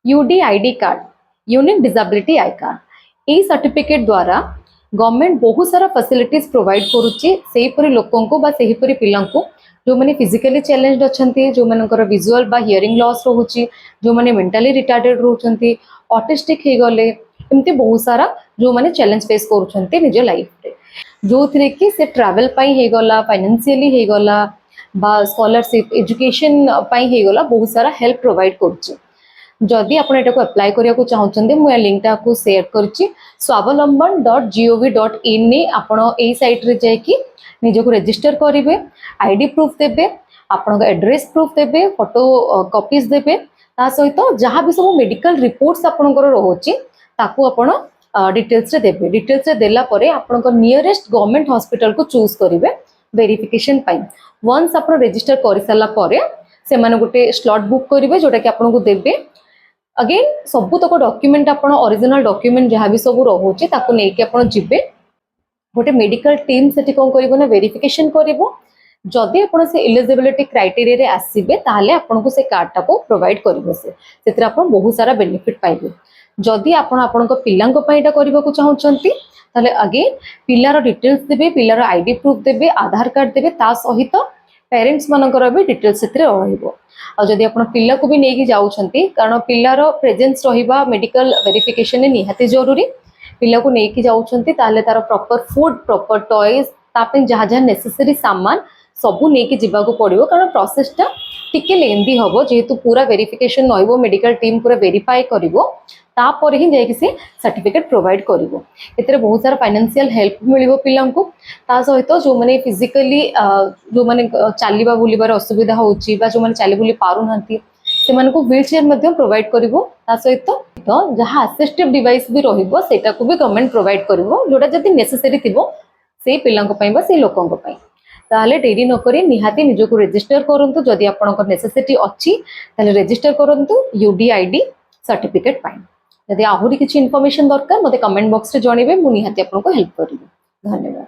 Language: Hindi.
UDID card unique disability I card यही सर्टिफिकेट द्वारा गवर्नमेंट बहुत सारा फैसिलिटीज प्रोवाइड करुच्ची से लोक पिला जो मैंने फिजिकली चैलेंज्ड अच्छा जो मानकर विजुअल बा हियरिंग लॉस रोचे जो मैंने मेंटली रिटार्डेड रोचंती ऑटिस्टिक हो गले एमती बहुत सारा जो मैंने चैलेंज फेस करुँच निज लाइफ रे जो थी कि से ट्रैवल पाई गला फाइनेंशियली हो गला बा स्कॉलरशिप एजुकेशन पाई हो गला बहुत सारा हेल्प प्रोवाइड करुच्ची जदि आप अप्लाई करने को चाहते मुझे लिंक को शेयर करुच्ची swavambon.gov.in ने आपण ए साइट रे जाकि निजको रजिस्टर करेंगे आईडी प्रूफ देवे आपण एड्रेस प्रूफ देवे फोटो कॉपीज देवे ता सहित जहाँ भी सब मेडिकल रिपोर्ट्स आपणकर रोचे ताकू आपण डिटेल्स रे देवे डिटेल्स रे देला परे आपणकर नियरेस्ट गवर्नमेंट हॉस्पिटल को चूज करेंगे वेरिफिकेशन पाई वंस आप रजिस्टर कर सारा परे से माने गोटे स्लॉट बुक करेंगे जोटा कि आपको देवे अगेन सबू तक डॉक्यूमेंट आपण ओरिजिनल डॉक्यूमेंट जहाँ भी सब रोचे ताकू लेकिन आप जिबे गोटे मेडिकल टीम से कौन कर वेरिफिकेशन करिवो जदि आपण से एलिजिबिलिटी क्राइटेरिया रे आसीबे ताहले आपण को से कार्ड टा को प्रोवाइड करिवो से आपण बहुत सारा बेनिफिट पाइबे जदि आपण आपण पिलांको पइटा करबा को चाहउचंती ताहले अगेन पिलार डिटेल्स देबे पिलार आईडी प्रूफ देबे आधार कार्ड देबे ता सहित पेरेंट्स मानकर भी डिटेल्स सेतरे रहइबो आ जदि आपण पिला को भी नेकी जाउचंती कारण पिलार प्रेजेंस रहिबा मेडिकल वेरिफिकेशन ने निहाती जरूरी पिला को नेकी जाउचंती ताहले तार प्रॉपर फूड प्रॉपर टॉयज तापे जहाँ जहाँ नेसेसरी सामान सबू नेकी जिबाको पड़िबो कारण प्रोसेसटा टिके लेंदी हबो जेहेतु पूरा वेरिफिकेशन नइबो मेडिकल टीम पूरा वेरीफाई करिवो तापर ही जाइए से सर्टिफिकेट प्रोवाइड करिवो एतरे बहुत सारा फाइनेंशियल हेल्प मिलिबो पिलांको ता सहित जो माने फिजिकली जो माने चालिबा बुलिबार असुविधा होची बा जो माने चाली बुली पारु नथि से मानको व्हील चेयर मध्यम प्रोवाइड करिवो ता सहित तो जहाँ असिस्टिव डिवाइस भी रहिबो सेटा को भी गवर्नमेंट प्रोवाइड करिवो जोटा जदि नेसेसरी थिबो से पिलांको पई बा से लोकंको पई ताहले डेरी न करी निहाती निजको रजिस्टर करंतु जदि आपनकर नेसेसिटी अछि ताहले रजिस्टर करंतु यूडीआईडी सर्टिफिकेट पाई यदि आहुरी किछि इन्फॉर्मेशन दरकार मते कमेंट बॉक्स रे जणिबे मु निहाती आपनको हेल्प करिबे धन्यवाद।